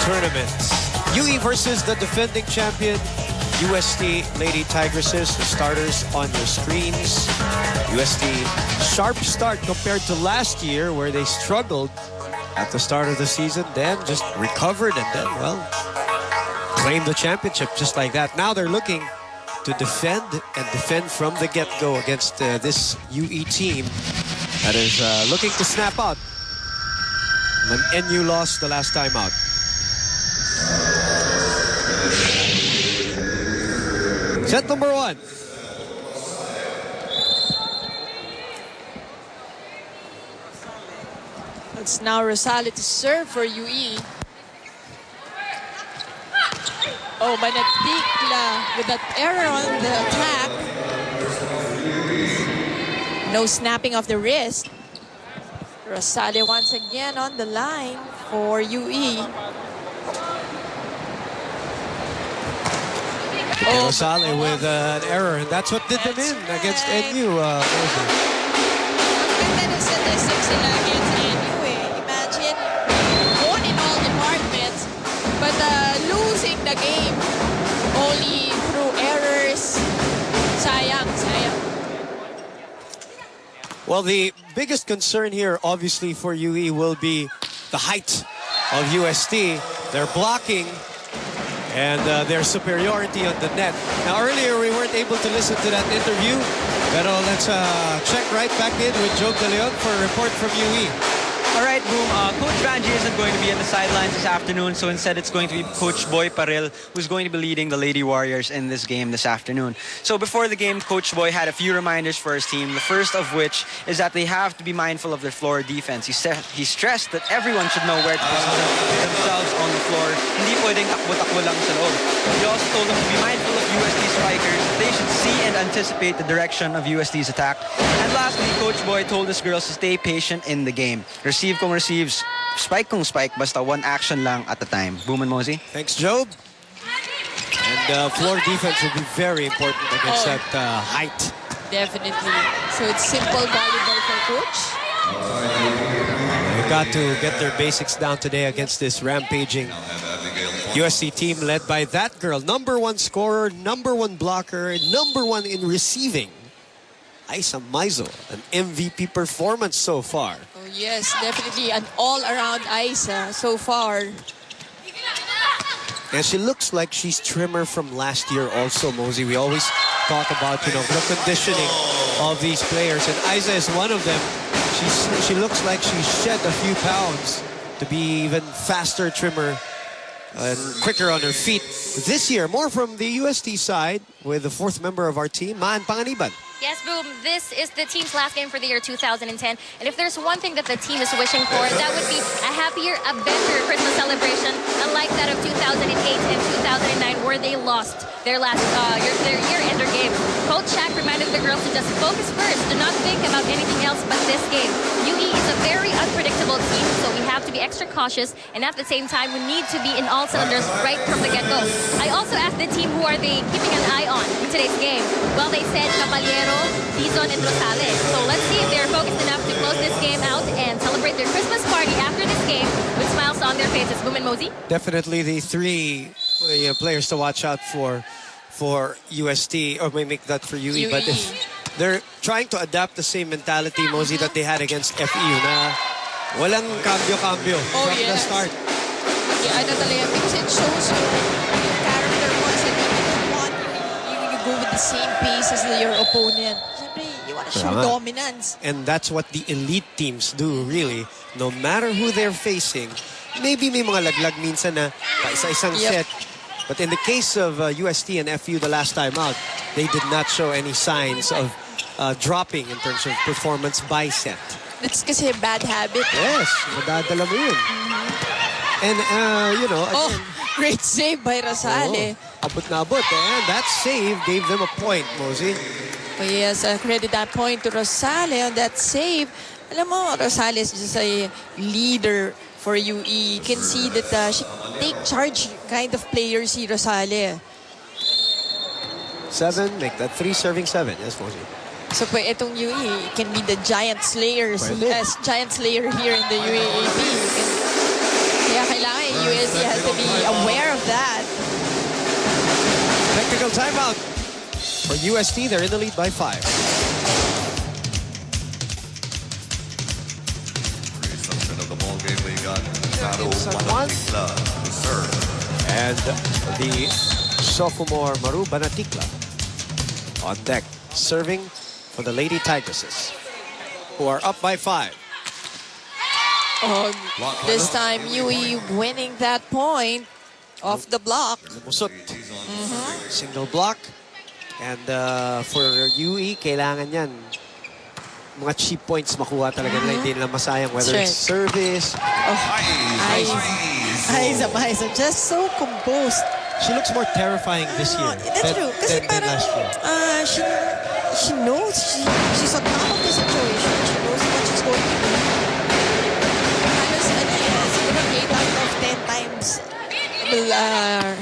Tournaments. UE versus the defending champion, UST Lady Tigresses. The starters on your screens. UST sharp start compared to last year where they struggled at the start of the season, then just recovered and then, well, claimed the championship just like that. Now they're looking to defend and defend from the get-go against this UE team that is looking to snap out. An NU loss the last time out. Set number 1. It's now Rosales to serve for UE. Oh, Manatikla with that error on the attack. No snapping of the wrist. Rosales once again on the line for UE. Oh, Rosales with an error, and that's what did them in against NU. Ang ganda ng statistics nila against NU eh. Imagine, won in all departments, but losing the game only through errors. Sayang, sayang. Well, the biggest concern here, obviously, for UE will be the height of UST. They're blocking and their superiority on the net. Now, earlier we weren't able to listen to that interview, but let's check right back in with Joe De Leon for a report from UE. All right, Boom. Coach Vanji isn't going to be on the sidelines this afternoon, so instead it's going to be Coach Boy Paril who's going to be leading the Lady Warriors in this game this afternoon. So before the game, Coach Boy had a few reminders for his team, the first of which is that they have to be mindful of their floor defense. He stressed that everyone should know where to position themselves on the floor. Hindi pwedeng takbo-takbo lang sa loob. He also told them to be mindful of UST strikers. They should see and anticipate the direction of UST's attack. And lastly, Coach Boy told his girls to stay patient in the game. Receive kung receives, spike kung spike, basta one action lang at a time. Boom and Mosey. Thanks, Job. And floor defense will be very important against that height. Definitely. So it's simple volleyball for Coach. They've got to get their basics down today against this rampaging UST team led by that girl. #1 scorer, #1 blocker, #1 in receiving. Isa Maizo, an MVP performance so far. Oh yes, definitely an all-around Isa so far. And she looks like she's trimmer from last year also, Mosey. We always talk about, you know, the conditioning of these players, and Isa is one of them. She looks like she shed a few pounds to be even faster, trimmer, and quicker on her feet. This year, more from the UST side with the 4th member of our team, Maan Panganiban. Yes, Boom. This is the team's last game for the year 2010. And if there's one thing that the team is wishing for, that would be a happier, a better Christmas celebration, unlike that of 2008 and 2009, where they lost their last their year-ender game. Coach Shaq reminded the girls to just focus first, do not think about anything else but this game. UE is a very unpredictable team, so we have to be extra cautious, and at the same time, we need to be in all cylinders right from the get-go. I also asked the team who are they keeping an eye on in today's game. Well, they said Caballero, Dizon, and Rosales. So let's see if they're focused enough to close this game out and celebrate their Christmas party after this game with smiles on their faces. Boom and Mosey? Definitely the three players to watch out for UST, or may make that for UE. But if they're trying to adapt the same mentality, Mosey, that they had against FEU na walang cambio-cambio from the start. Yeah, ano talaga, because it shows your character mo as a team. You don't want you go with the same pace as your opponent. Siyempre, you want to show dominance. And that's what the elite teams do, really. No matter who they're facing, maybe may mga laglag minsan na paisa-isang set. But in the case of UST and FU the last time out, they did not show any signs of dropping in terms of performance by set. It's kasi a bad habit. Yes, madadala mo yun. And, again, great save by Rosales. Abot na abot. And that save gave them a point, Mosey. Oh, yes, credit that point to Rosales on that save. Alam mo, Rosales is just a leader for UE. You can see that she take charge kind of player si Rosales. 7, make that 3, serving 7. Yes, Mosey. So, itong UE can be the giant slayers, giant slayer here in the UAAP. Kaya kailangan UST has to be aware of that. Technical timeout for UST. They're in the lead by 5. Resumption of the ball game. We got One. And the sophomore Maru Banatikla on deck, serving for the Lady Tigresses, who are up by 5. Oh, this time UE winning that point off the block. Musot. Single block. And for UE, kailangan yan. Mga cheap points makuha talaga nila, hindi nila masayang, whether it's service. Aiza, just so composed. She looks more terrifying this year than last year. She knows she's on top of the situation. She knows what she's going to do. Siguro 8 out of 10 times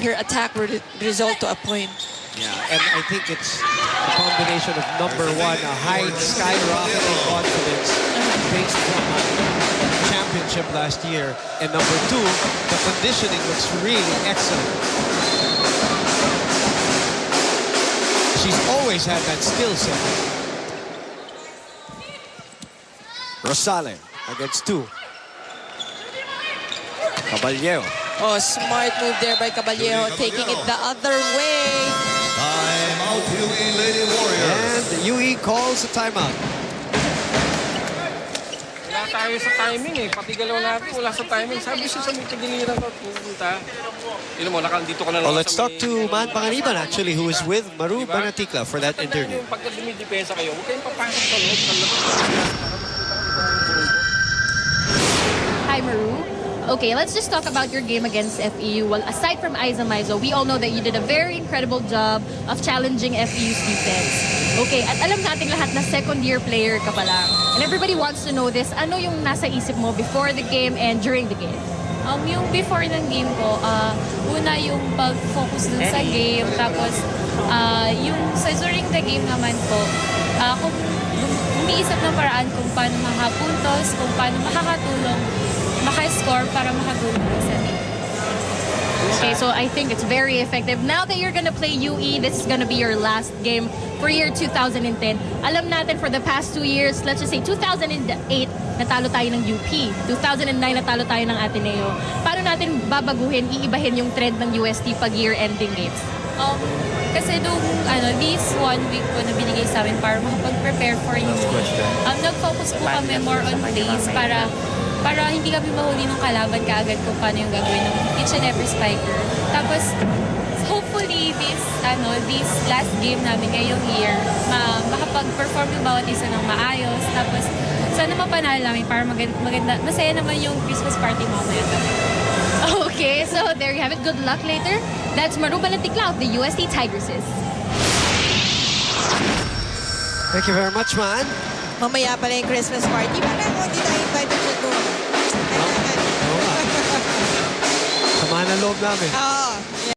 her attack will result to a point. Yeah, and I think it's a combination of number one, a high skyrocketing confidence based from a championship last year, and number two, the conditioning looks really excellent. She's always had that skill set. Rosales against 2. Caballero. Oh, smart move there by Caballero, taking it the other way. Timeout, UE Lady Warriors. And UE calls a timeout. Wala tayo sa timing eh. Pati galaw natin, wala sa timing. Sabi siya sa may tagiliran ko, pupunta. Yun mo, dito ka na lang. Well, let's talk to Man Panganiban, actually, who is with Maru Banatikla for that interview. Pagka dumidepensa kayo, huwag kayong papasok sa loob. Hi, Maru. Okay, let's just talk about your game against FEU. Well, aside from Aiza Maizo, we all know that you did a very incredible job of challenging FEU's defense. Okay, at alam natin lahat na second-year player ka pa lang. And everybody wants to know this. Ano yung nasa isip mo before the game and during the game? Yung before ng game ko, una yung pag-focus dun sa game. Tapos, yung sa during the game naman po, kung umiisip ng paraan kung paano makapuntos, kung paano makakatulong, maka-score para makatulong sa team. Okay, so I think it's very effective. Now that you're gonna play UE, this is gonna be your last game for year 2010. Alam natin for the past 2 years, let's just say 2008, natalo tayo ng UP. 2009, natalo tayo ng Ateneo. Paano natin babaguhin, iibahin yung trend ng UST pag year-ending games? Kasi nung this 1 week po na binigay sa amin para makapag-prepare for UE, nag-focus po kami more on plays para hindi kami mahuli ng kalaban kaagad kung paano yung gagawin ng each and every spiker. Tapos, hopefully, hopefully this last game namin ngayong year, makapag-perform yung bawat isa ng maayos. Tapos, sana mapanalo namin para maganda, masaya naman yung Christmas party mamaya. Okay, so there you have it. Good luck later. That's Maruban and Tikla of the UST Tigresses. Thank you very much, man. Mamaya pala yung Christmas party. Wala ko, hindi tayo invited siya doon. Sama na loob namin. Oo.